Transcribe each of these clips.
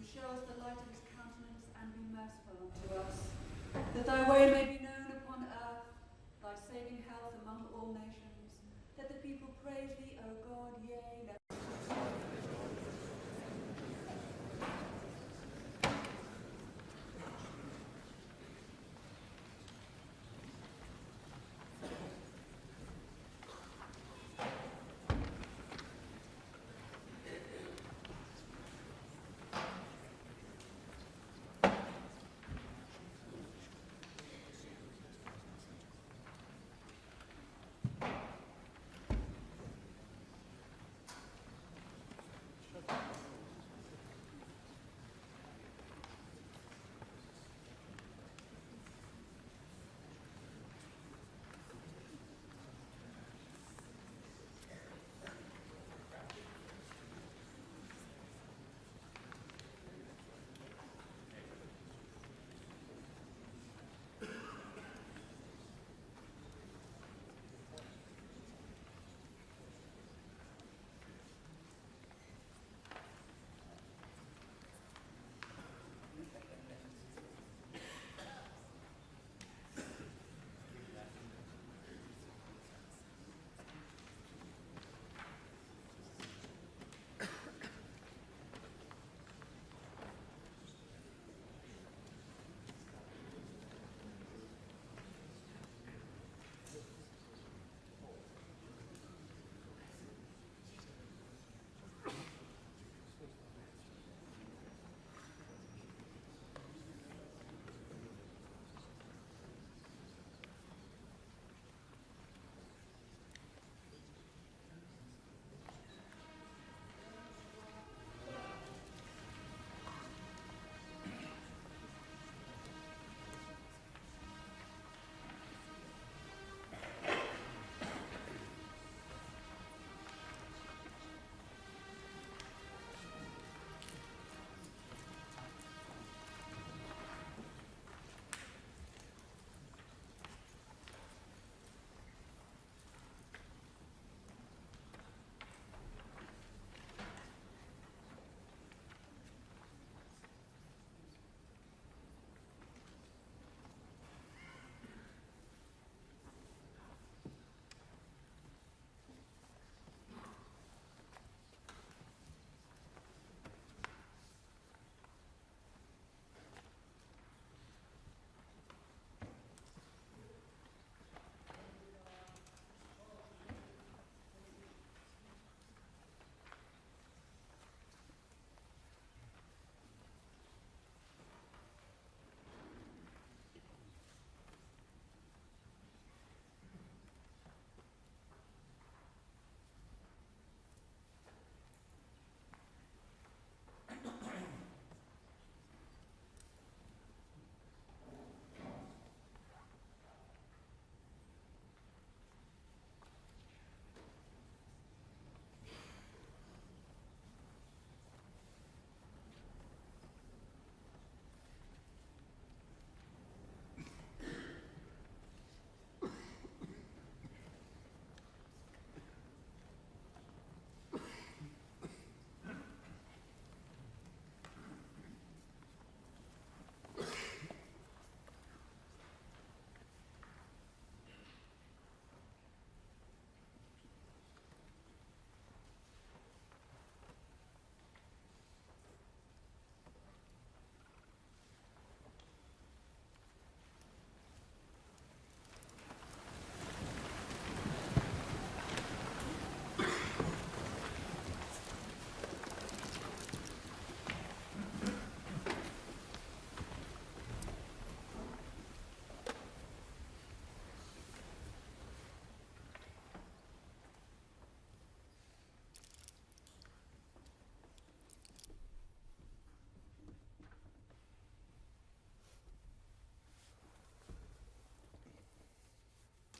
show us the light of his countenance, and be merciful unto us. That thy way may be known upon earth, thy saving health among all nations. Let the people praise thee, O God, yea, let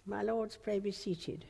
My lords, pray be seated.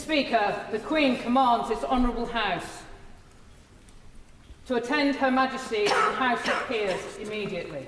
Speaker, the Queen commands this Honourable House to attend Her Majesty in the House of Peers immediately.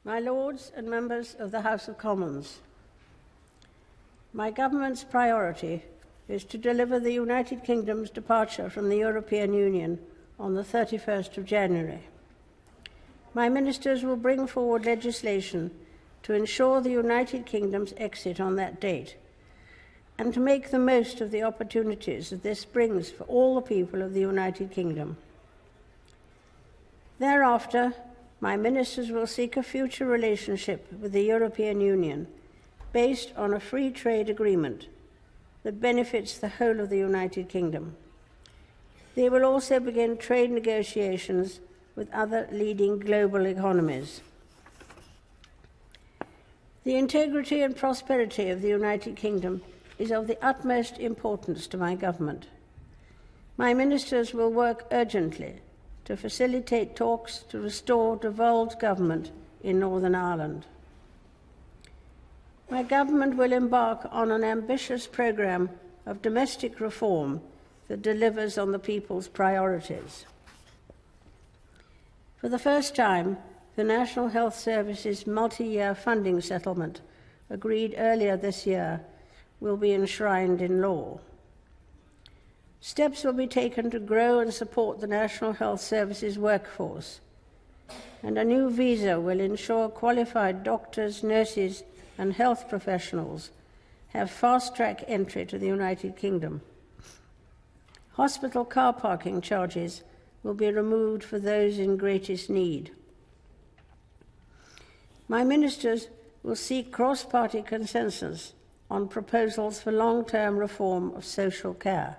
My Lords and members of the House of Commons, my government's priority is to deliver the United Kingdom's departure from the European Union on the 31st of January. My ministers will bring forward legislation to ensure the United Kingdom's exit on that date and to make the most of the opportunities that this brings for all the people of the United Kingdom. Thereafter, my ministers will seek a future relationship with the European Union based on a free trade agreement that benefits the whole of the United Kingdom. They will also begin trade negotiations with other leading global economies. The integrity and prosperity of the United Kingdom is of the utmost importance to my government. My ministers will work urgently to facilitate talks to restore devolved government in Northern Ireland. My government will embark on an ambitious programme of domestic reform that delivers on the people's priorities. For the first time, the National Health Service's multi-year funding settlement, agreed earlier this year, will be enshrined in law. Steps will be taken to grow and support the National Health Service's workforce, and a new visa will ensure qualified doctors, nurses, and health professionals have fast-track entry to the United Kingdom. Hospital car parking charges will be removed for those in greatest need. My ministers will seek cross-party consensus on proposals for long-term reform of social care.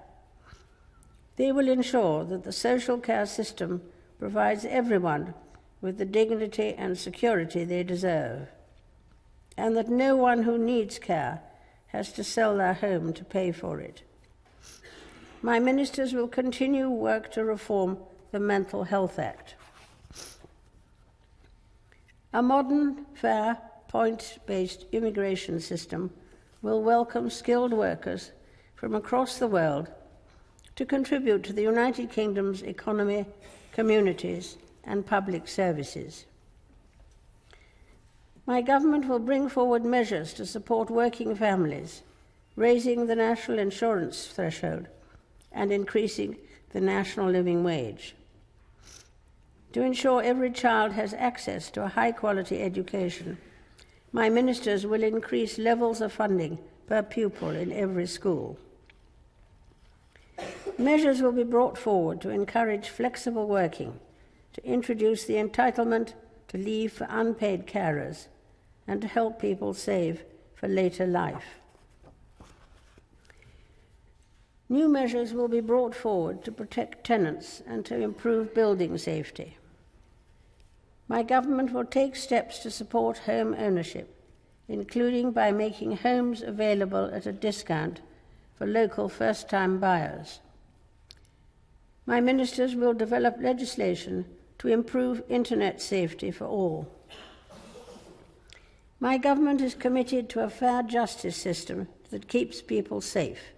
They will ensure that the social care system provides everyone with the dignity and security they deserve, and that no one who needs care has to sell their home to pay for it. My ministers will continue work to reform the Mental Health Act. A modern, fair, point-based immigration system will welcome skilled workers from across the world to contribute to the United Kingdom's economy, communities, and public services. My government will bring forward measures to support working families, raising the national insurance threshold and increasing the national living wage. To ensure every child has access to a high-quality education, my ministers will increase levels of funding per pupil in every school. Measures will be brought forward to encourage flexible working, to introduce the entitlement to leave for unpaid carers, and to help people save for later life. New measures will be brought forward to protect tenants and to improve building safety. My government will take steps to support home ownership, including by making homes available at a discount for local first-time buyers. My ministers will develop legislation to improve internet safety for all. My government is committed to a fair justice system that keeps people safe.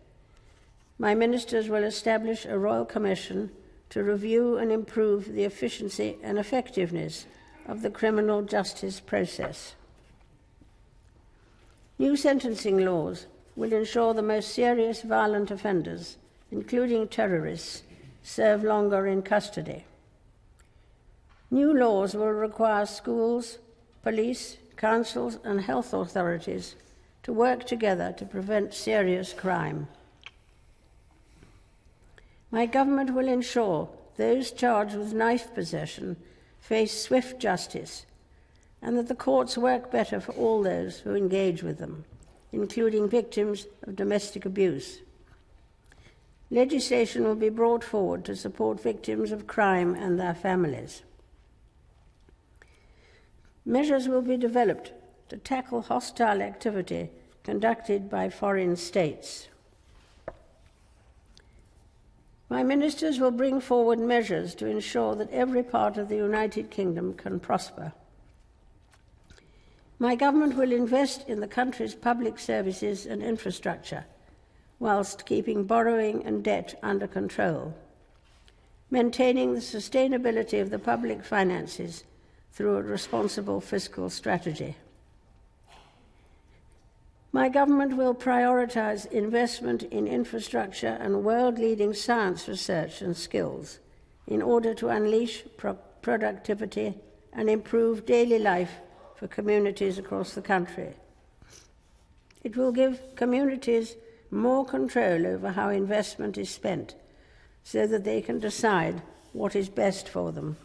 My ministers will establish a royal commission to review and improve the efficiency and effectiveness of the criminal justice process. New sentencing laws will ensure the most serious violent offenders, including terrorists, serve longer in custody. New laws will require schools, police, councils, and health authorities to work together to prevent serious crime. My government will ensure those charged with knife possession face swift justice, and that the courts work better for all those who engage with them, including victims of domestic abuse. Legislation will be brought forward to support victims of crime and their families. Measures will be developed to tackle hostile activity conducted by foreign states. My ministers will bring forward measures to ensure that every part of the United Kingdom can prosper. My government will invest in the country's public services and infrastructure, whilst keeping borrowing and debt under control, maintaining the sustainability of the public finances through a responsible fiscal strategy. My government will prioritise investment in infrastructure and world-leading science research and skills in order to unleash productivity and improve daily life for communities across the country. It will give communities more control over how investment is spent so that they can decide what is best for them.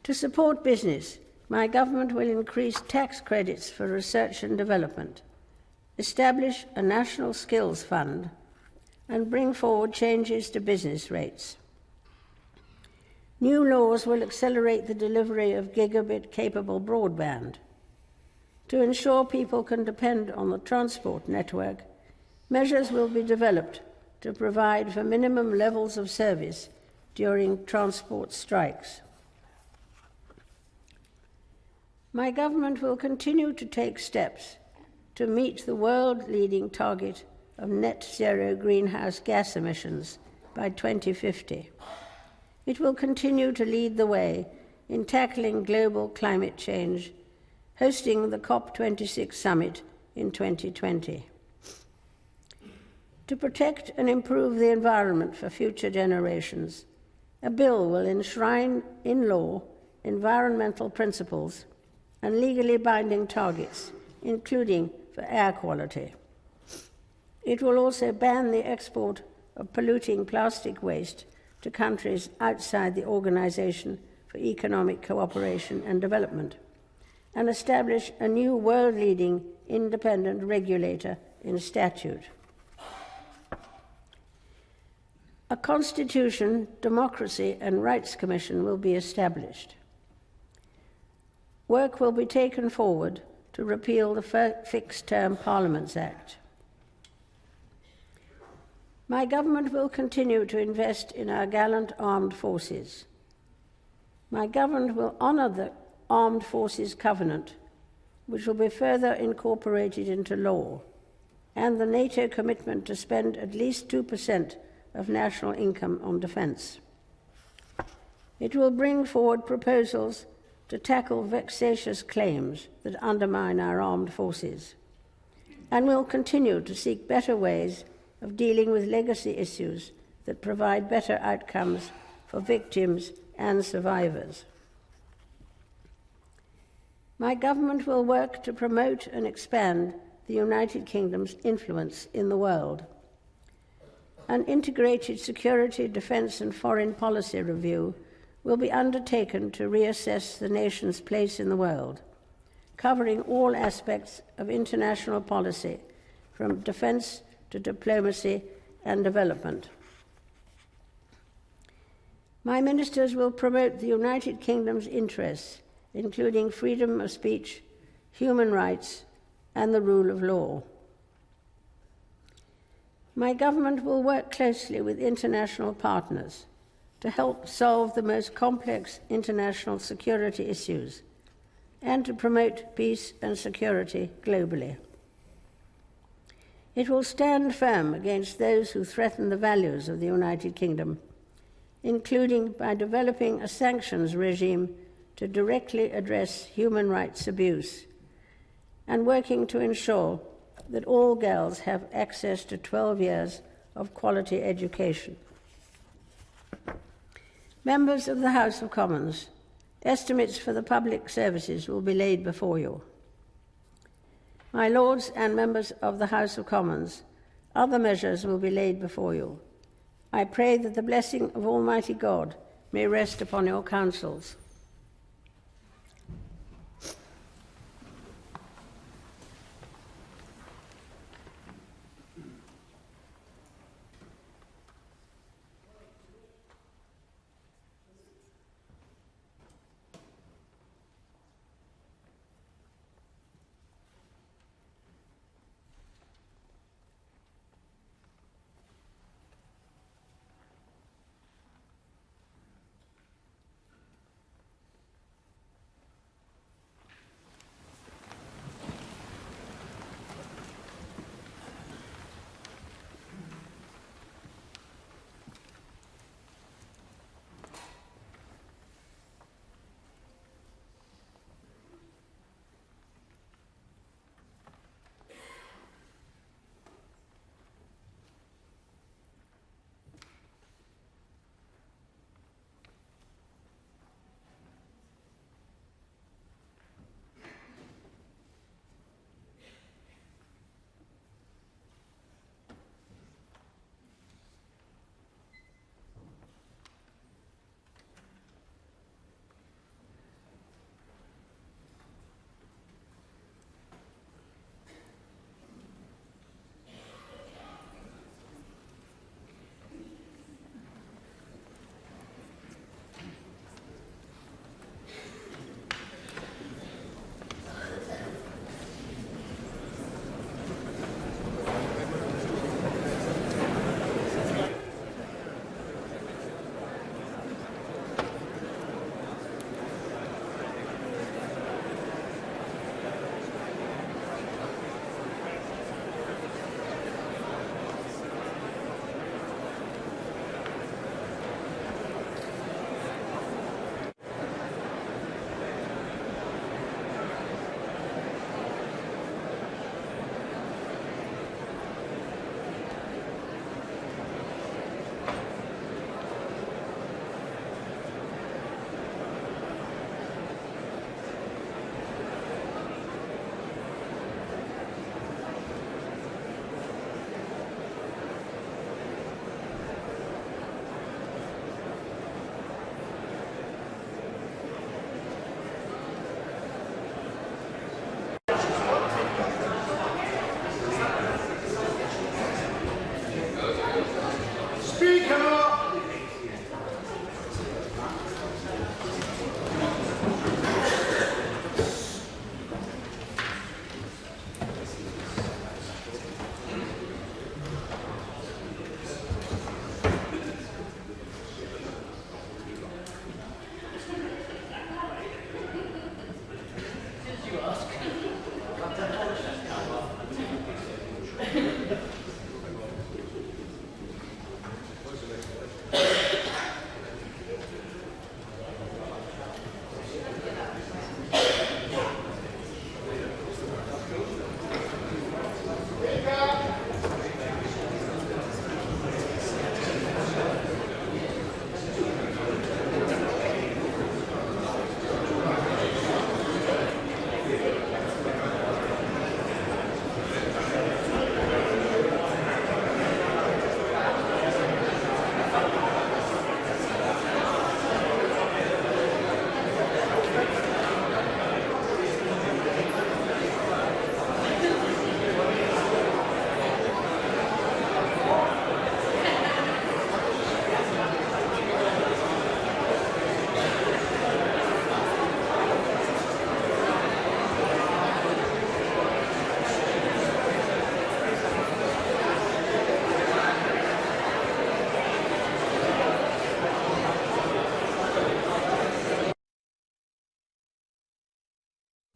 To support business, my government will increase tax credits for research and development, establish a national skills fund, and bring forward changes to business rates. New laws will accelerate the delivery of gigabit-capable broadband. To ensure people can depend on the transport network, measures will be developed to provide for minimum levels of service during transport strikes. My government will continue to take steps to meet the world-leading target of net zero greenhouse gas emissions by 2050. It will continue to lead the way in tackling global climate change, hosting the COP26 summit in 2020. To protect and improve the environment for future generations, a bill will enshrine in law environmental principles and legally binding targets, including for air quality. It will also ban the export of polluting plastic waste to countries outside the Organisation for Economic Cooperation and Development, and establish a new world-leading independent regulator in statute. A Constitution, Democracy and Rights Commission will be established. Work will be taken forward to repeal the Fixed-Term Parliaments Act. My government will continue to invest in our gallant armed forces. My government will honour the Armed Forces Covenant, which will be further incorporated into law, and the NATO commitment to spend at least 2% of national income on defence. It will bring forward proposals to tackle vexatious claims that undermine our armed forces, and will continue to seek better ways of dealing with legacy issues that provide better outcomes for victims and survivors. My government will work to promote and expand the United Kingdom's influence in the world. An integrated security, defence and foreign policy review will be undertaken to reassess the nation's place in the world, covering all aspects of international policy, from defence to diplomacy and development. My ministers will promote the United Kingdom's interests, including freedom of speech, human rights, and the rule of law. My government will work closely with international partners to help solve the most complex international security issues and to promote peace and security globally. It will stand firm against those who threaten the values of the United Kingdom, including by developing a sanctions regime to directly address human rights abuse and working to ensure that all girls have access to 12 years of quality education. Members of the House of Commons, estimates for the public services will be laid before you. My Lords and members of the House of Commons, other measures will be laid before you. I pray that the blessing of Almighty God may rest upon your councils.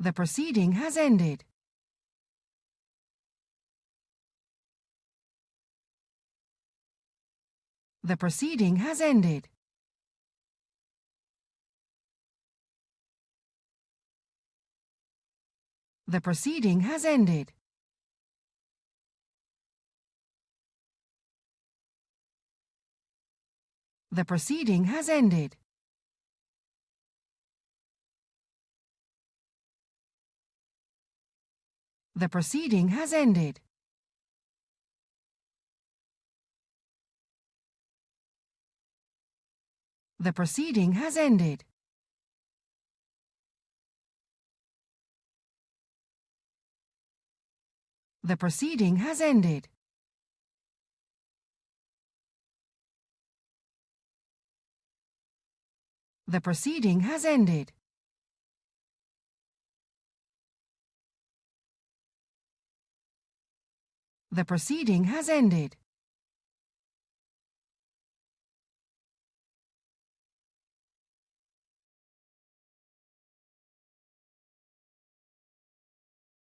The proceeding has ended. The proceeding has ended. The proceeding has ended. The proceeding has ended. The proceeding has ended. The proceeding has ended. The proceeding has ended. The proceeding has ended. The proceeding has ended.